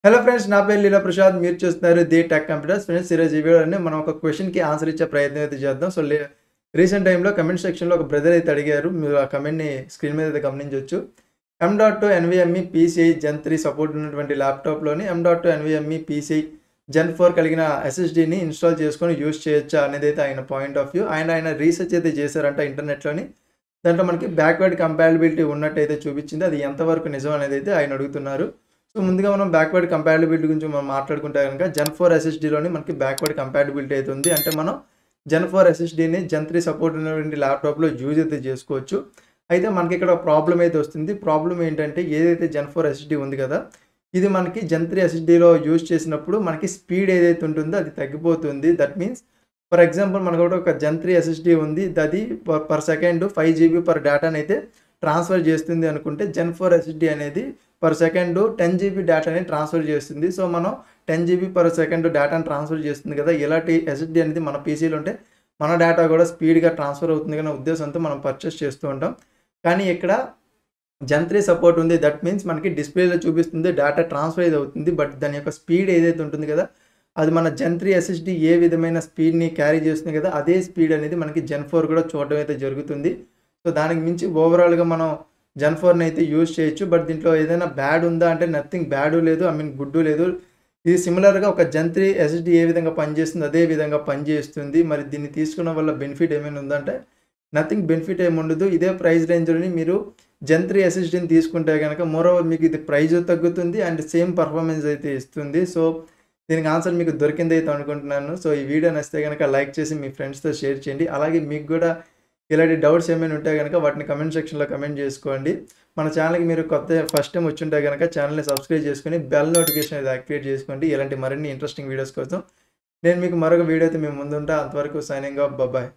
Hello friends, నా పేరు లీలా ప్రసాద్. మీరు చూస్తున్నారు ది టెక్ కంప్యూటర్స్. ఫ్రెండ్స్, ఈరోజు ఈ వీడియోలోనే మనం ఒక క్వశ్చన్‌కి ఆన్సర్ ఇచ్చే ప్రయత్నం అయితే చేద్దాం. రీసెంట్ టైమ్‌లో కమెంట్ సెక్షన్‌లో ఒక బ్రదర్ అయితే అడిగారు. మీరు ఆ కమెంట్‌ని స్క్రీన్ మీద అయితే గమనించొచ్చు. M.2 NVMe PCI Gen 3 support ఉన్నటువంటి ల్యాప్‌టాప్‌లోని M.2 NVMe PCI Gen 4 కలిగిన SSDని ఇన్‌స్టాల్ చేసుకొని యూజ్ చేయొచ్చా అనేదైతే ఆయన పాయింట్ ఆఫ్ వ్యూ. ఆయన రీసెర్చ్ అయితే చేశారంట ఇంటర్నెట్‌లోని. దాంట్లో మనకి బ్యాక్వర్డ్ కంపాటిబిలిటీ ఉన్నట్టయితే చూపించింది. అది ఎంతవరకు నిజం అనేదైతే ఆయన అడుగుతున్నారు. సో, ముందుగా మనం బ్యాక్వర్డ్ కంపాటిబిలిటీ గురించి మనం మాట్లాడుకుంటే గనక Gen 4 SSDలోని మనకి బ్యాక్వర్డ్ కంపాటిబిలిటీ అయితే ఉంది. అంటే మనం Gen 4 SSDని Gen 3 సపోర్ట్ ఉన్నటువంటి ల్యాప్‌టాప్‌లో యూజ్ అయితే చేసుకోవచ్చు. అయితే మనకిక్కడ ప్రాబ్లమ్ అయితే వస్తుంది. ప్రాబ్లమ్ ఏంటంటే ఏదైతే Gen 4 SSD ఉంది కదా! ఇది మనకి Gen 3 SSDలో యూజ్ చేసినప్పుడు మనకి స్పీడ్ ఏదైతే ఉంటుందో అది తగ్గిపోతుంది. దట్ మీన్స్ ఫర్ ఎగ్జాంపుల్ మనకు ఒక Gen 3 SSD ఉంది. అది పర్ సెకండ్ 5 జీబీ పర్ డేటానైతే ట్రాన్స్‌ఫర్ చేస్తుంది అనుకుంటే Gen 4 SSD అనేది పర్ సెకండ్ 10 జీబీ డేటాని ట్రాన్స్‌ఫర్ చేస్తుంది. సో, మనం 10 జీబీ పర్ సెకండ్ డేటాను ట్రాన్స్‌ఫర్ చేస్తుంది కదా! ఇలాంటి SSD అనేది మన పీసీలో ఉంటే మన డేటా కూడా స్పీడ్‌గా ట్రాన్స్‌ఫర్ అవుతుంది అనే ఉద్దేశంతో మనం పర్చేస్ చేస్తూ ఉంటాం. కానీ ఇక్కడ Gen 3 సపోర్ట్ ఉంది. దట్ మీన్స్ మనకి డిస్‌ప్లేలో చూపిస్తుంది డేటా ట్రాన్స్‌ఫర్ అయితే అవుతుంది. బట్ దాని యొక్క స్పీడ్ ఏదైతే ఉంటుంది కదా! అది మన Gen 3 SSD ఏ విధమైన స్పీడ్‌ని క్యారీ చేస్తుంది కదా! అదే స్పీడ్ అనేది మనకి Gen 4 కూడా చూడడం అయితే జరుగుతుంది. సో, దానికి మించి ఓవరాల్‌గా మనం Gen 4ని అయితే యూజ్ చేయొచ్చు. బట్ దీంట్లో ఏదైనా బ్యాడ్ ఉందా అంటే నథింగ్ బ్యాడు లేదు. ఐ మీన్ గుడ్డు లేదు. ఇది సిమిలర్‌గా ఒక Gen 3 SSD ఏ విధంగా పనిచేస్తుందో అదే విధంగా పనిచేస్తుంది. మరి దీన్ని తీసుకోవడం వల్ల బెనిఫిట్ ఏమైనా ఉందంటే నథింగ్ బెనిఫిట్ ఏమి ఉండదు. ఇదే ప్రైస్ రేంజ్‌లోని మీరు Gen 3 SSDని తీసుకుంటే గనక మోరోవర్ మీకు ఇది ప్రైస్ తగ్గుతుంది అండ్ సేమ్ పర్ఫార్మెన్స్ అయితే ఇస్తుంది. సో, దీనికి ఆన్సర్ మీకు దొరికిందయితే అనుకుంటున్నాను. సో, ఈ వీడియో నచ్చితే గనక లైక్ చేసి మీ ఫ్రెండ్స్‌తో షేర్ చేయండి. అలాగే మీకు గూడా ఇలాంటి డౌట్స్ ఏమైనా ఉంటే గనక వాటిని కమెంట్ సెక్షన్‌లో కమెంట్ చేసుకోండి. మన ఛానల్‌కి మీరు ఫస్ట్ టైమ్ వచ్చుంటే గనక ఛానల్‌ని సబ్స్క్రైబ్ చేసుకొని బెల్ నోటిఫికేషన్ అనేది యాక్టివేట్ చేసుకోండి. ఇలాంటి మరిన్ని ఇంట్రెస్టింగ్ వీడియోస్ కోసం నేను మీకు మరొక వీడియో అయితే మీ ముందుంటా. అంతవరకు సైనింగ్ ఆఫ్. బాయ్.